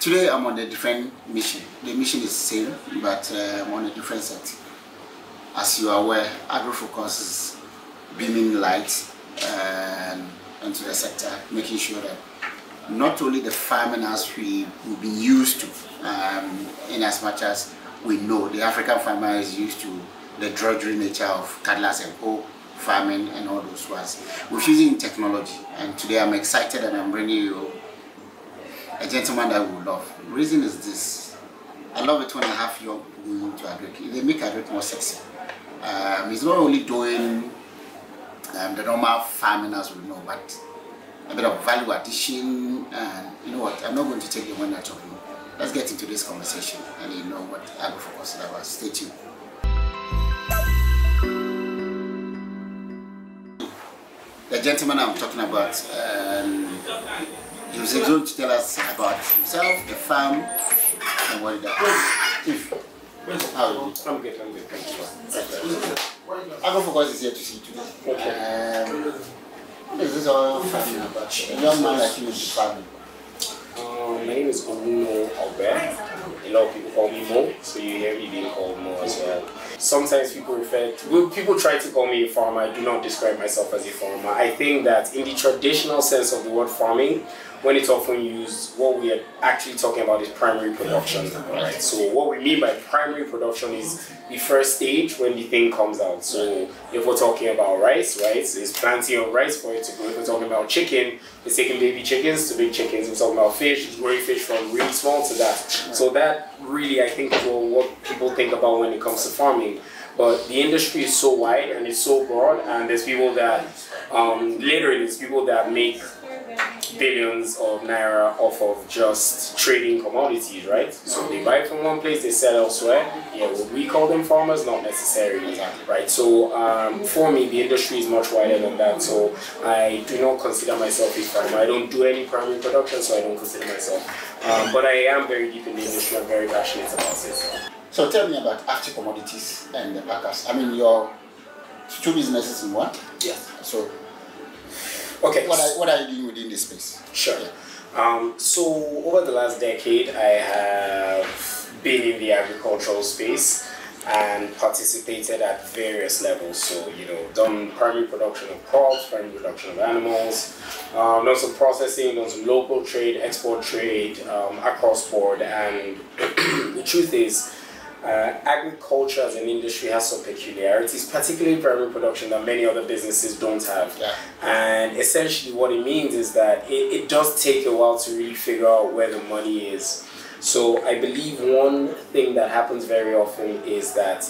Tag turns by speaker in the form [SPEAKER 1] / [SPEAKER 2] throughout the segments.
[SPEAKER 1] Today I'm on a different mission. The mission is the same, but I'm on a different set. As you are aware, Agrofocus is beaming light into the sector, making sure that not only the farming as we will be used to, in as much as we know the African farmer is used to the drudgery nature of cutlass and hoe farming and all those ones. We're using technology, and today I'm excited and I'm bringing you a gentleman that we love. The reason is this: I love it when I have young people going into agric. They make agric more sexy. He's not only doing the normal farming as we know, but a bit of value addition. And you know what? I'm not going to take the one that's talking. Let's get into this conversation and you know what Agrofocus is about. Stay tuned. The gentleman I'm talking about, he was going to tell us about himself, the farm, and what he does. How are you?
[SPEAKER 2] I'm good, thank you.
[SPEAKER 1] Agrofocus is here to see you today. What is this all farming about? A young man like you is farming.
[SPEAKER 2] My name is Owuno Mo Ogbeh. A lot of people call me Mo, so you hear me being called Mo as well. Sometimes people try to call me a farmer. I do not describe myself as a farmer. I think that in the traditional sense of the word farming, when it's often used, what we are actually talking about is primary production, right? So what we mean by primary production is the first stage when the thing comes out. So if we're talking about rice, there's plenty of rice for it to grow. If we're talking about chicken, it's taking baby chickens to big chickens. If we're talking about fish, it's growing fish from really small to that. So that really, I think, is what people think about when it comes to farming. But the industry is so wide and it's so broad, and there's people that, literally, there's people that make billions of naira off of just trading commodities, right? So they buy from one place, they sell elsewhere. Yeah, would we call them farmers? Not necessarily, right? So for me, the industry is much wider than that. So I do not consider myself a farmer. I don't do any primary production, so I don't consider myself. But I am very deep in the industry. I'm very passionate about it.
[SPEAKER 1] So tell me about After Commodities and the packers. I mean, your two businesses in one.
[SPEAKER 2] Yes.
[SPEAKER 1] So.
[SPEAKER 2] Okay.
[SPEAKER 1] What are you doing within this space?
[SPEAKER 2] Sure. Yeah. So over the last decade, I have been in the agricultural space and participated at various levels. So, done primary production of crops, primary production of animals, done some processing, done some local trade, export trade, across board. And the truth is, agriculture as an industry has some peculiarities, particularly primary production, that many other businesses don't have.
[SPEAKER 1] Yeah.
[SPEAKER 2] And essentially what it means is that it does take a while to really figure out where the money is. So I believe one thing that happens very often is that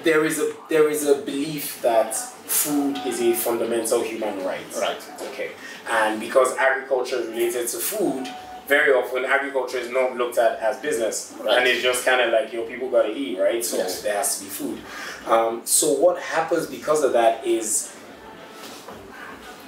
[SPEAKER 2] there is a belief that food is a fundamental human right.
[SPEAKER 1] Right.
[SPEAKER 2] Okay. And because agriculture is related to food, very often agriculture is not looked at as business, right. And it's just kind of like, people gotta eat, right? So yes. There has to be food. So what happens because of that is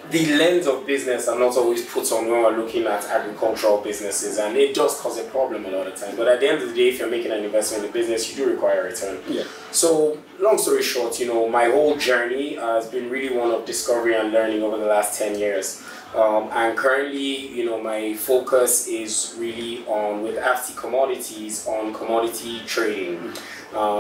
[SPEAKER 2] the lens of business are not always put on when we're looking at agricultural businesses, and it does cause a problem a lot of times. But at the end of the day, if you're making an investment in a business, you do require a return.
[SPEAKER 1] Yeah.
[SPEAKER 2] So long story short, my whole journey has been really one of discovery and learning over the last 10 years. And currently, my focus is really on, with After Commodities, on commodity trading.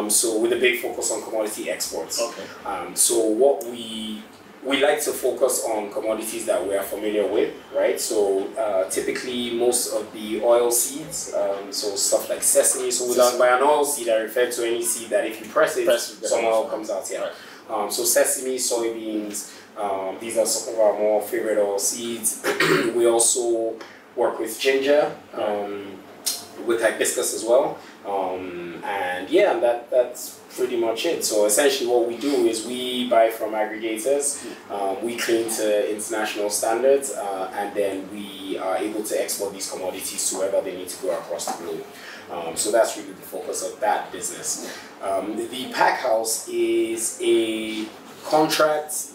[SPEAKER 2] So with a big focus on commodity exports.
[SPEAKER 1] Okay.
[SPEAKER 2] So what we like to focus on commodities that we are familiar with, right? So typically most of the oil seeds, so stuff like sesame. So by an oil seed, I refer to any seed that if you press it, some oil comes out. Yeah. Right. So sesame, soybeans. These are some of our more favorite oil seeds. We also work with ginger, with hibiscus as well. And yeah, that's pretty much it. So essentially what we do is we buy from aggregators, we clean to international standards, and then we are able to export these commodities to wherever they need to go across the globe. So that's really the focus of that business. The pack house is a contract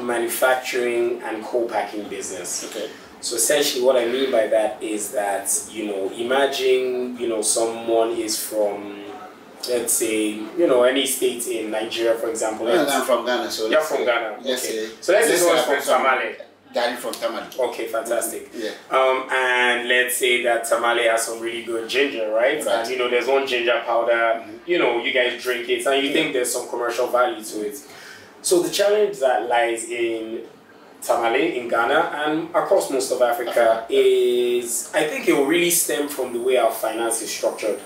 [SPEAKER 2] manufacturing and co-packing business.
[SPEAKER 1] Okay.
[SPEAKER 2] So essentially what I mean by that is that, imagine, someone is from, let's say, any state in Nigeria, for example.
[SPEAKER 1] I'm from Ghana, so
[SPEAKER 2] you're from Ghana.
[SPEAKER 1] Yes,
[SPEAKER 2] okay. So let's say someone's from Tamale.
[SPEAKER 1] Gary from Tamale.
[SPEAKER 2] Okay, fantastic.
[SPEAKER 1] Yeah.
[SPEAKER 2] And let's say that Tamale has some really good ginger, right? And you know, there's one ginger powder, you know, you guys drink it and you think there's some commercial value to it. So the challenge that lies in Tamale in Ghana and across most of Africa is, I think it will really stem from the way our finance is structured.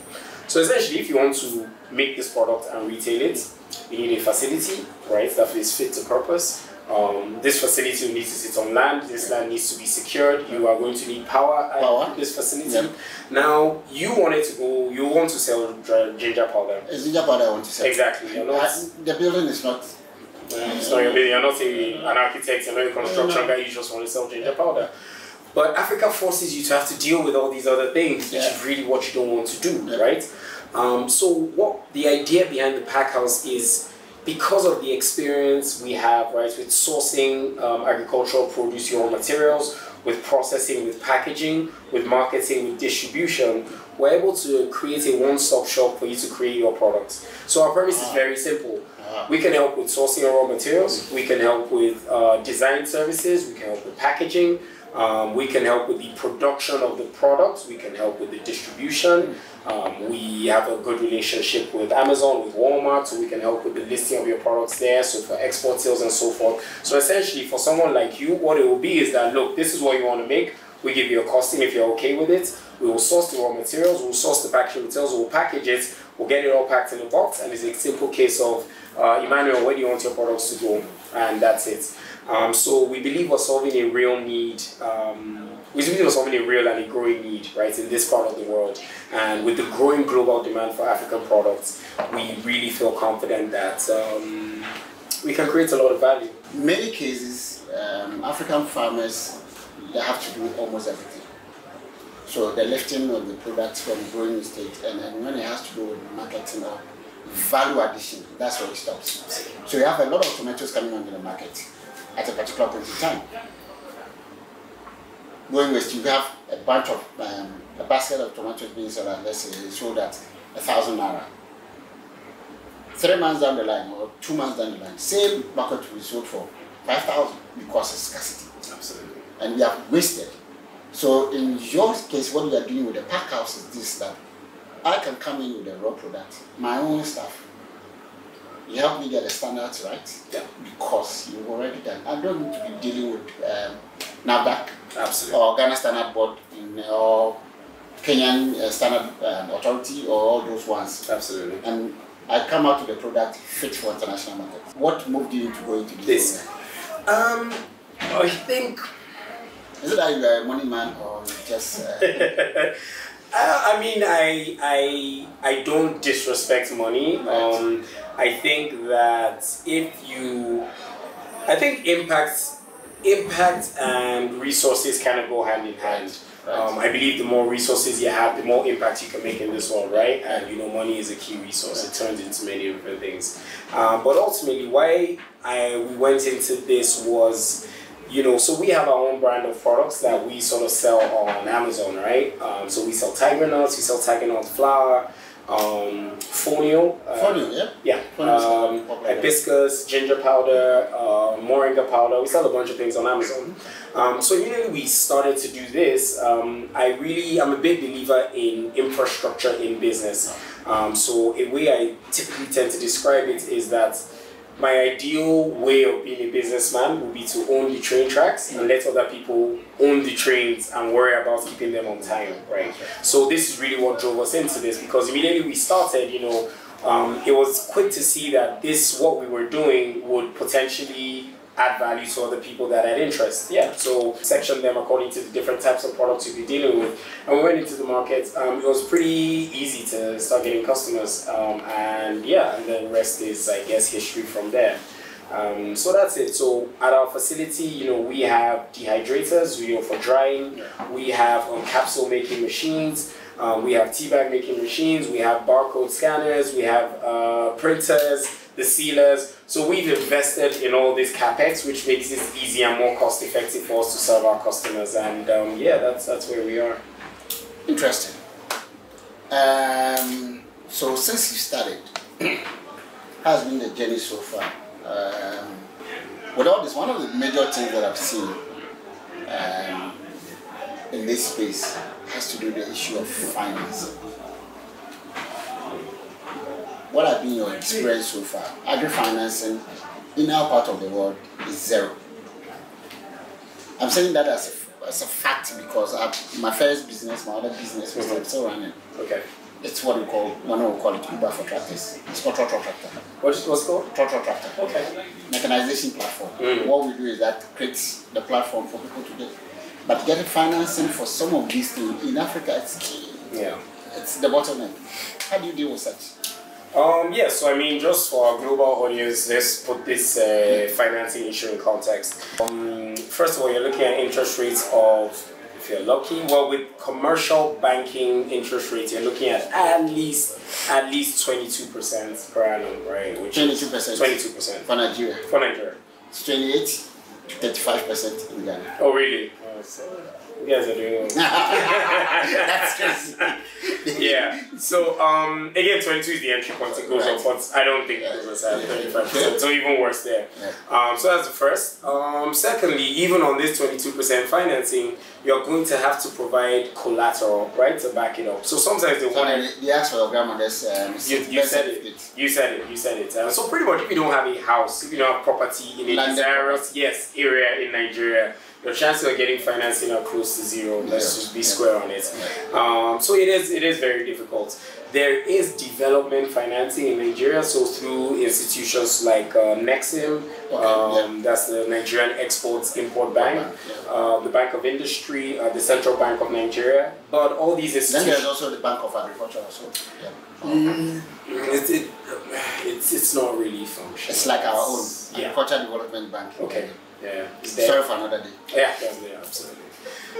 [SPEAKER 2] So essentially, if you want to make this product and retail it, you need a facility, right, that is fit to purpose. This facility needs to sit on land. This land needs to be secured. You are going to need power at this facility. Yep. Now, you want to sell ginger powder.
[SPEAKER 1] It's ginger powder I want to sell.
[SPEAKER 2] Exactly. You're not,
[SPEAKER 1] the building is not...
[SPEAKER 2] it's not your building. You're not an architect. You're not a construction guy. You just want to sell ginger powder. But Africa forces you to have to deal with all these other things, which is really what you don't want to do, right? So what the idea behind the pack house is, because of the experience we have, right, with sourcing agricultural produce, raw materials, with processing, with packaging, with marketing, with distribution, we're able to create a one-stop shop for you to create your products. So our premise is very simple. We can help with sourcing raw materials, we can help with design services, we can help with packaging, we can help with the production of the products, we can help with the distribution. We have a good relationship with Amazon, with Walmart, so we can help with the listing of your products there, so for export sales and so forth. So essentially, for someone like you, what it will be is that, look, this is what you want to make, we give you a costing if you're okay with it, we will source the raw materials, we'll source the packaging materials, we'll package it, we'll get it all packed in a box, and it's a simple case of, Emmanuel, where do you want your products to go? And that's it. So we believe we're solving a real need, we believe we're solving a real and a growing need, right, in this part of the world. And with the growing global demand for African products, we really feel confident that we can create a lot of value.
[SPEAKER 1] In many cases, African farmers, they have to do almost everything. So the lifting of the products from growing state, and then when it has to do with marketing or value addition, that's where it stops. So you have a lot of tomatoes coming onto the market at a particular point in time. Going west, you have a bunch of a basket of tomatoes being sold at, let's say, sold at 1,000 naira. 3 months down the line or 2 months down the line, same bucket will be sold for 5,000 because of scarcity.
[SPEAKER 2] Absolutely.
[SPEAKER 1] And we have wasted. So in your case, what you are doing with the pack house is this, that I can come in with a raw product, my own stuff. You help me get the standards right, because you've already done. I don't need to be dealing with NAFDAC, or Ghana Standard Board, or Kenyan Standard Authority, or all those ones.
[SPEAKER 2] Absolutely.
[SPEAKER 1] And I come out with a product fit for international market. What moved you into going to this?
[SPEAKER 2] I think...
[SPEAKER 1] Is it that you are a money man, or just...
[SPEAKER 2] I mean, I don't disrespect money. Right. I think that I think impact and resources kind of go hand in hand. Right. I believe the more resources you have, the more impact you can make in this world, right? And you know, money is a key resource. It turns into many different things. But ultimately, why we went into this was, you know, so we have our own brand of products that we sort of sell on Amazon, right? So we sell tiger nuts, we sell tiger nut flour, fonio, hibiscus, ginger powder, moringa powder. We sell a bunch of things on Amazon. So immediately we started to do this, I'm a big believer in infrastructure in business. So a way I typically tend to describe it is that my ideal way of being a businessman would be to own the train tracks and let other people own the trains and worry about keeping them on time, right? So this is really what drove us into this, because immediately we started, you know, it was quick to see that what we were doing would potentially add value to other people that had interest. So section them according to the different types of products you'd be dealing with. And we went into the market. It was pretty easy to start getting customers. And the rest is, I guess, history from there. So that's it. So at our facility, you know, we have dehydrators, for drying. We have capsule making machines. We have tea bag making machines. We have barcode scanners. We have printers, the sealers. So we've invested in all this capex, which makes it easier and more cost effective for us to serve our customers. And that's where we are.
[SPEAKER 1] Interesting. So since you started, how has been the journey so far? With all this, one of the major things that I've seen in this space has to do with the issue of finance. What has been your experience so far? Agri-financing in our part of the world is zero. I'm saying that as a fact because my first business, my other business, was still running.
[SPEAKER 2] Okay.
[SPEAKER 1] It's what we call it Uber for tractors. It's called Tractor.
[SPEAKER 2] What's it called?
[SPEAKER 1] Tractor.
[SPEAKER 2] Okay.
[SPEAKER 1] Mechanization platform. What we do is that creates the platform for people to get. But getting financing for some of these things in Africa, it's key.
[SPEAKER 2] Yeah.
[SPEAKER 1] It's the bottleneck. How do you deal with such?
[SPEAKER 2] Yes, so I mean, just for our global audience, let's put this financing issue in context. First of all, you're looking at interest rates of, if you're lucky, well, with commercial banking interest rates, you're looking at least 22% per annum, right? Which
[SPEAKER 1] 22%.
[SPEAKER 2] 22%
[SPEAKER 1] For Nigeria.
[SPEAKER 2] For Nigeria.
[SPEAKER 1] It's 28 to 35% in Ghana.
[SPEAKER 2] Oh, really? Oh, so you guys are doing well.
[SPEAKER 1] That's crazy.
[SPEAKER 2] Yeah. So again, 22 is the entry point. It goes up, but I don't think it goes as high as 35%. So even worse there. So that's the first. Secondly, even on this 22% financing, you're going to have to provide collateral, right, to back it up. So sometimes they want.
[SPEAKER 1] They ask for your grandmother's.
[SPEAKER 2] You said it. You said it. So pretty much, if you don't have a house, if you don't have property in a desirous area in Nigeria, your chances of getting financing are close to zero. Let's just be square on it. So it is very difficult. There is development financing in Nigeria, so through institutions like Nexim, that's the Nigerian Export-Import Bank, the Bank of Industry, the Central Bank of Nigeria, but all these institutions.
[SPEAKER 1] Then there's also the Bank of Agriculture also.
[SPEAKER 2] It's not really functional.
[SPEAKER 1] It's like our own Agriculture Development Bank.
[SPEAKER 2] Okay. Yeah.
[SPEAKER 1] Sorry for another day.
[SPEAKER 2] Yeah, absolutely.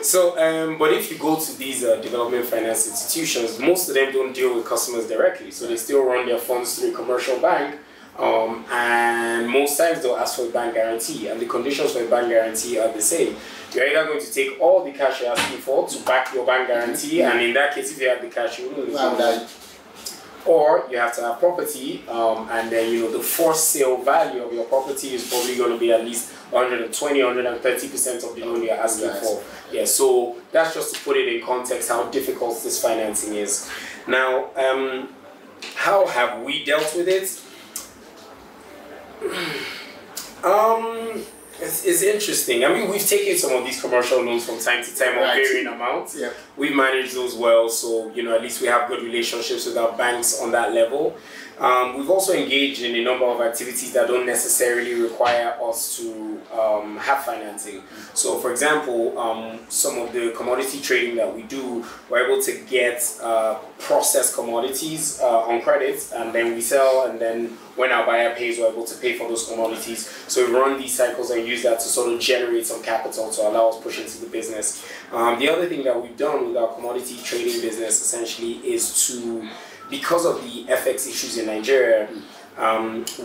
[SPEAKER 2] So, but if you go to these development finance institutions, most of them don't deal with customers directly. So they still run their funds through a commercial bank. And most times they'll ask for a bank guarantee. And the conditions for a bank guarantee are the same. You're either going to take all the cash you're asking for to back your bank guarantee. And in that case, if you have the cash, you will lose. Or you have to have property, and then the forced sale value of your property is probably going to be at least 120, 130% of the loan you're asking for. Yeah, so that's just to put it in context how difficult this financing is. Now, how have we dealt with it? It's interesting. I mean, we've taken some of these commercial loans from time to time of varying amounts. Yeah. We've managed those well, so at least we have good relationships with our banks on that level. We've also engaged in a number of activities that don't necessarily require us to have financing. So, for example, some of the commodity trading that we do, we're able to get processed commodities on credit, and then we sell, and then when our buyer pays, we're able to pay for those commodities. So we run these cycles and use that to sort of generate some capital to allow us push into the business. The other thing that we've done with our commodity trading business essentially is to, because of the FX issues in Nigeria,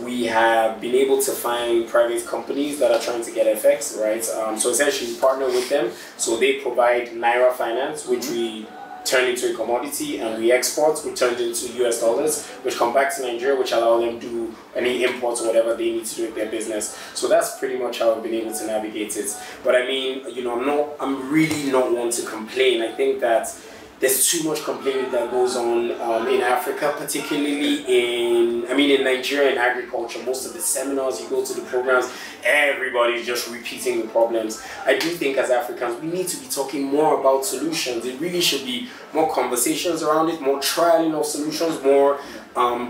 [SPEAKER 2] we have been able to find private companies that are trying to get FX, right? So essentially we partner with them. So they provide Naira finance, which we turn into a commodity, and we export, which turns into US dollars, which come back to Nigeria, which allow them to do any imports or whatever they need to do with their business. So that's pretty much how I've been able to navigate it. But I mean, I'm really not one to complain. I think that there's too much complaining that goes on in Africa, particularly in Nigeria in agriculture. Most of the seminars, you go to the programs, everybody's just repeating the problems. I do think as Africans, we need to be talking more about solutions. It really should be more conversations around it, more trialing of solutions, more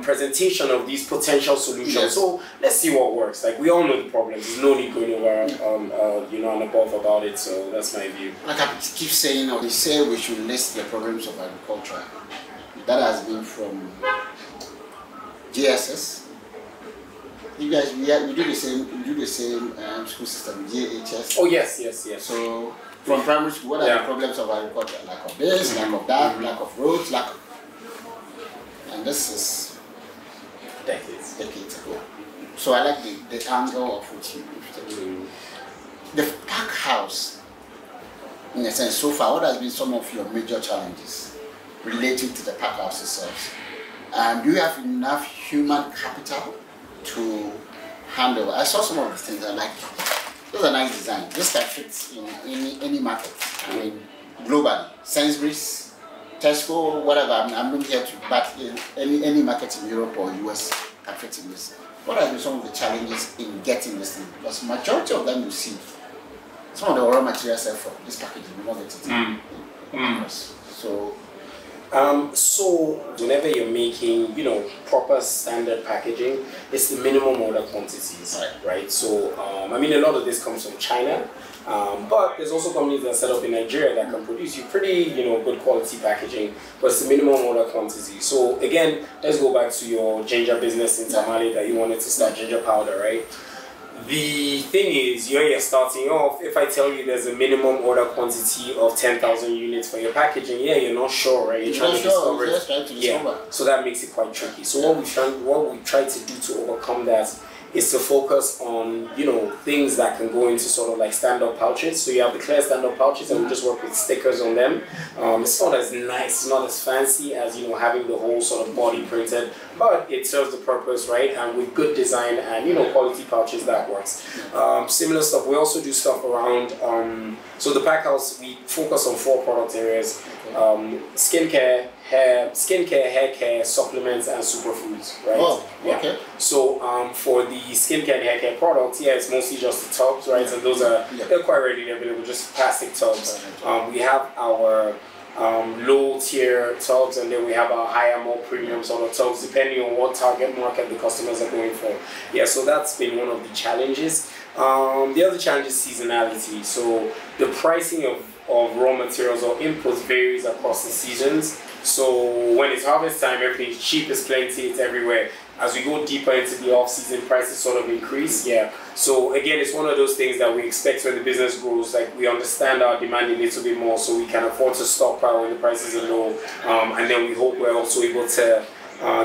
[SPEAKER 2] presentation of these potential solutions. Yes. So let's see what works. Like, we all know the problems. There's no need going over and above about it. So that's my view. Like
[SPEAKER 1] I keep saying, they say we should list the problems of agriculture. That has been from GSS. You guys, we do the same school system, JHS.
[SPEAKER 2] Oh yes.
[SPEAKER 1] So from primary school, what are the problems of agriculture? Lack of this, lack of that, lack of roads, and this is decades ago. So I like the angle of what you the pack house. In a sense, so far, what has been some of your major challenges related to the pack house itself? And do you have enough human capital to handle? I saw some of the things. I like Those are nice designs. This can fit in any market. I mean, globally, Sainsbury's, Tesco, whatever. I'm not here to, but in any market in Europe or US can fit in this. What are some of the challenges in getting this thing? Because majority of them you see, some of the raw materials for this packaging, we don't get it across.
[SPEAKER 2] So whenever you're making, proper standard packaging, it's the minimum order quantities, right? So, I mean, a lot of this comes from China, but there's also companies that are set up in Nigeria that can produce you pretty, good quality packaging, but it's the minimum order quantity. So again, let's go back to your ginger business in Tamale that you wanted to start ginger powder, right? The thing is, you're starting off, if I tell you there's a minimum order quantity of 10,000 units for your packaging, you're not sure, right? You're trying to discover it. Yeah, so that makes it quite tricky. So what we try to do to overcome that is to focus on, things that can go into sort of like stand-up pouches. So you have the clear stand-up pouches and we just work with stickers on them. It's not as nice, it's not as fancy as, having the whole sort of body printed, but it serves the purpose, right? And with good design and, quality pouches, that works. Similar stuff, we also do stuff around, so the pack house, we focus on 4 product areas: skincare, hair care, supplements, and superfoods, right?
[SPEAKER 1] Oh, okay.
[SPEAKER 2] So for the skincare and hair care products, it's mostly just the tubs, right? And those are they're quite readily available, just plastic tubs. We have our low tier tubs, and then we have our higher, more premium sort of tubs, depending on what target market the customers are going for. So that's been one of the challenges. The other challenge is seasonality. So the pricing of raw materials or inputs varies across the seasons. So when it's harvest time, everything's cheap as plenty, it's everywhere. As we go deeper into the off-season, prices sort of increase. So again, it's one of those things that we expect when the business grows. Like, we understand our demand a little bit more, so we can afford to stockpile when the prices are low. And then we hope we're also able to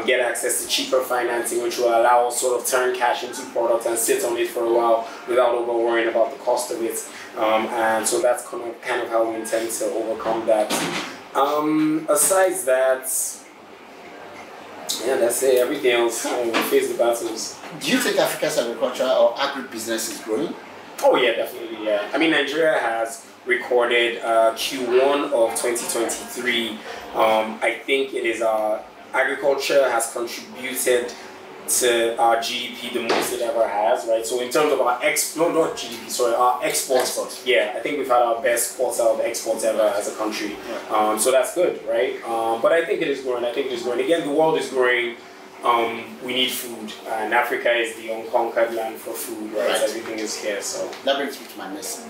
[SPEAKER 2] get access to cheaper financing, which will allow us sort of turn cash into products and sit on it for a while without over worrying about the cost of it. And so that's kind of how we intend to overcome that. Aside that, that's it. Everything else, we face the battles.
[SPEAKER 1] Do you think Africa's agriculture or agribusiness is growing?
[SPEAKER 2] Oh yeah, definitely. I mean, Nigeria has recorded Q1 of 2023. I think it is agriculture has contributed to our GDP the most it ever has, right? So in terms of our our exports. I think we've had our best quarter of exports ever as a country. So that's good, right? But I think it is growing. Again, the world is growing. We need food, and Africa is the unconquered land for food, right? Everything is here. So
[SPEAKER 1] that brings me to my next.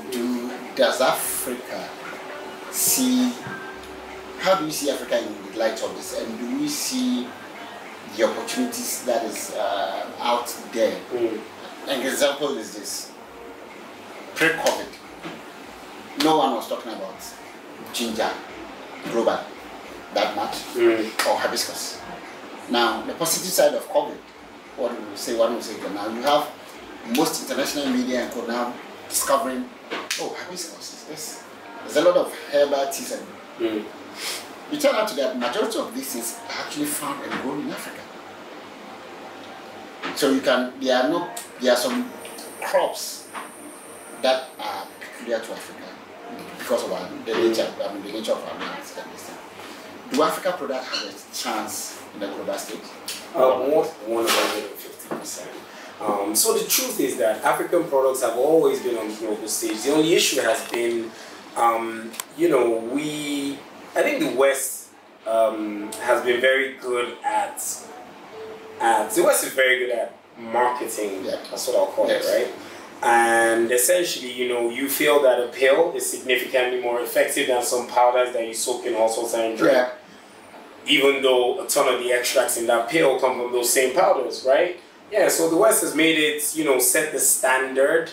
[SPEAKER 1] Does Africa see? How do you see Africa in the light of this, and do we see the opportunities that is out there? An example is this: pre-COVID, no one was talking about ginger global that much, or hibiscus. Now, the positive side of COVID, one will say, now you have most international media and co now discovering, hibiscus is this. There's a lot of herbal teas and it turned out that majority of these things are actually found and grown in Africa. So there are some crops that are peculiar to Africa because of the nature of our lands and this thing. Do Africa products have a chance in the global stage?
[SPEAKER 2] More 150%. So the truth is that African products have always been on the global stage. The only issue has been, I think the West has been very good at the West is very good at marketing. That's what I'll call it, right? And essentially, you feel that a pill is significantly more effective than some powders that you soak in hot water and drink. Even though a ton of the extracts in that pill come from those same powders, right? So the West has made it, set the standard,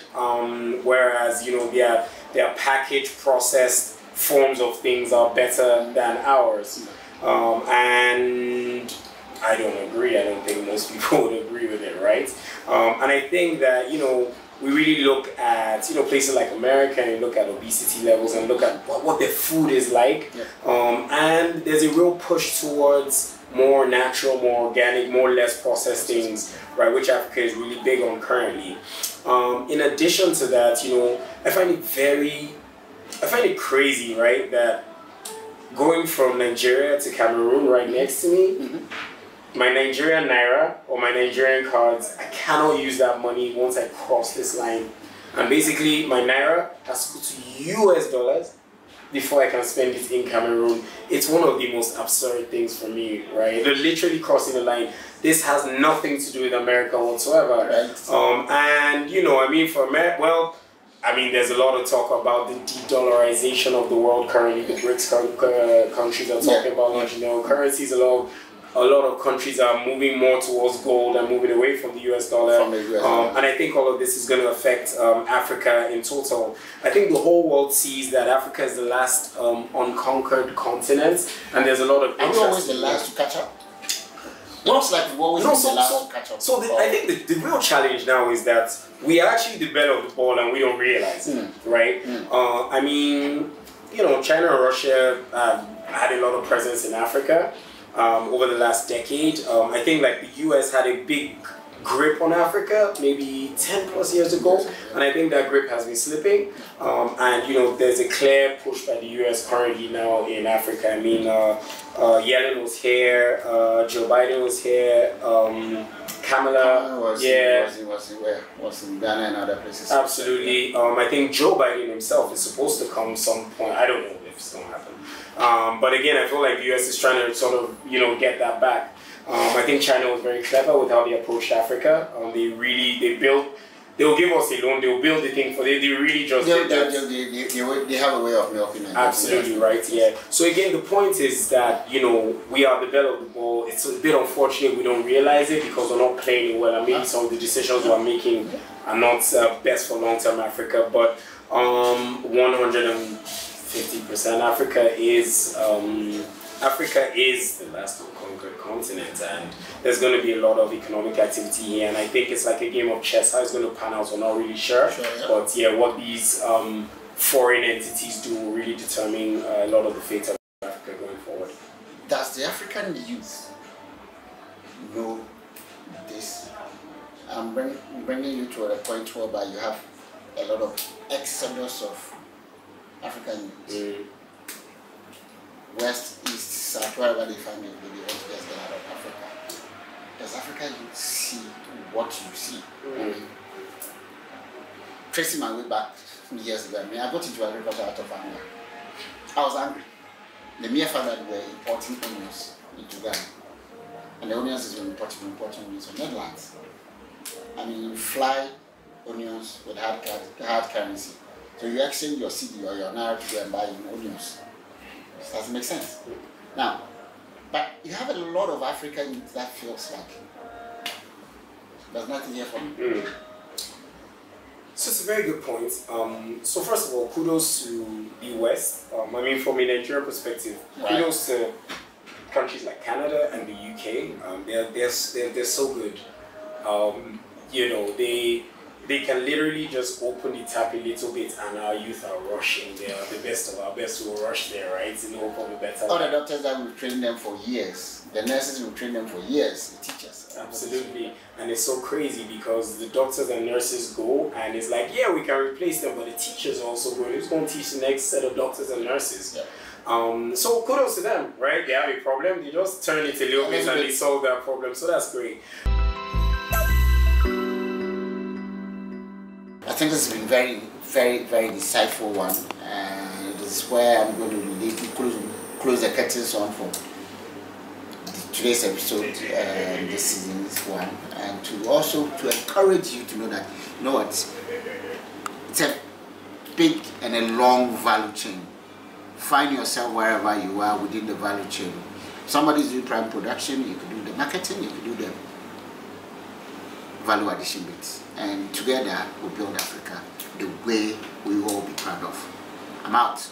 [SPEAKER 2] whereas, their packaged, processed forms of things are better than ours. And I don't agree. I don't think most people would agree with it, right? And I think that, we really look at, places like America and look at obesity levels and look at what their food is like. And there's a real push towards more natural, more organic, more less processed things, right, which Africa is really big on currently. In addition to that, you know, I find it crazy, right, that going from Nigeria to Cameroon right next to me, my Nigerian naira or my Nigerian cards, I cannot use that money once I cross this line. And basically, my naira has to go to US dollars before I can spend it in Cameroon. It's one of the most absurd things for me, right? They're literally crossing the line. This has nothing to do with America whatsoever. Right. And, you know, I mean, for America, well, I mean, there's a lot of talk about the de-dollarization of the world currently. The BRICS countries are talking about, you know, currencies. A lot of countries are moving more towards gold and moving away from the US dollar. And I think all of this is going to affect Africa in total. I think the whole world sees that Africa is the last unconquered continent, and there's a lot of interest.
[SPEAKER 1] Are we always the last to catch up? Looks like we've always been the last to catch up.
[SPEAKER 2] So I think the real challenge now is that we are actually the belle of the ball and we don't realize it, right? I mean, you know, China and Russia had a lot of presence in Africa over the last decade. I think like the US had a big grip on Africa maybe 10 plus years ago, and I think that grip has been slipping. And you know, there's a clear push by the US currently now in Africa. I mean, Yellen was here, Joe Biden was here, Kamala
[SPEAKER 1] was in Ghana and other places.
[SPEAKER 2] Absolutely. I think Joe Biden himself is supposed to come some point. I don't know if it's going to happen. But again, I feel like the US is trying to sort of, you know, get that back. I think China was very clever with how they approached Africa. They'll give us a loan, they'll build the thing for they really just
[SPEAKER 1] they have a way of milking it.
[SPEAKER 2] Absolutely right, yeah. So again, the point is that, you know, we are the belle of the ball. It's a bit unfortunate we don't realize it because we're not playing it well, and maybe some of the decisions we're making are not best for long-term Africa, but 150% Africa is the last unconquered continent, and there's going to be a lot of economic activity here, and I think it's like a game of chess. How it's going to pan out, we're not really sure. But yeah, what these foreign entities do will really determine a lot of the fate of Africa going forward.
[SPEAKER 1] Does the African youth know this? I'm bringing you to a point whereby you have a lot of exodus of African youth. West, East, South, wherever they find it, they want to get out of Africa. Does Africa youth see what you see? Tracing my way back years ago, I mean, I got into agriculture out of anger. I was angry. The mere fact that we were importing onions into Ghana, and the onions is importing onions from Netherlands. I mean, you fly onions with hard currency. So you exchange your cedi or your naira to go and buy onions. It doesn't make sense. Now, but you have a lot of African youth that feels like there's nothing here for me.
[SPEAKER 2] So it's a very good point. So first of all, kudos to the West. I mean, from a Nigerian perspective, kudos to countries like Canada and the UK. They're so good. You know, they can literally just open the tap a little bit and our youth are rushing. They are the best of our best who will rush there, right? In hope of a better
[SPEAKER 1] all the doctors that we've trained them for years, the nurses we've trained them for years, the teachers.
[SPEAKER 2] Absolutely. And it's so crazy because the doctors and nurses go and it's like, yeah, we can replace them, but the teachers are also going. Who's going to teach the next set of doctors and nurses? So kudos to them, right? They have a problem, they just turn it a little bit and they solve that problem. So that's great.
[SPEAKER 1] I think this has been very, very, very insightful one, and this is where I'm going to close the curtains on for today's episode, this season's one, and to also to encourage you to know that, you know what, it's a big and a long value chain. Find yourself wherever you are within the value chain. Somebody's doing prime production, you could do the marketing, you could do the value addition bits. And together we build Africa the way we all be proud of. I'm out.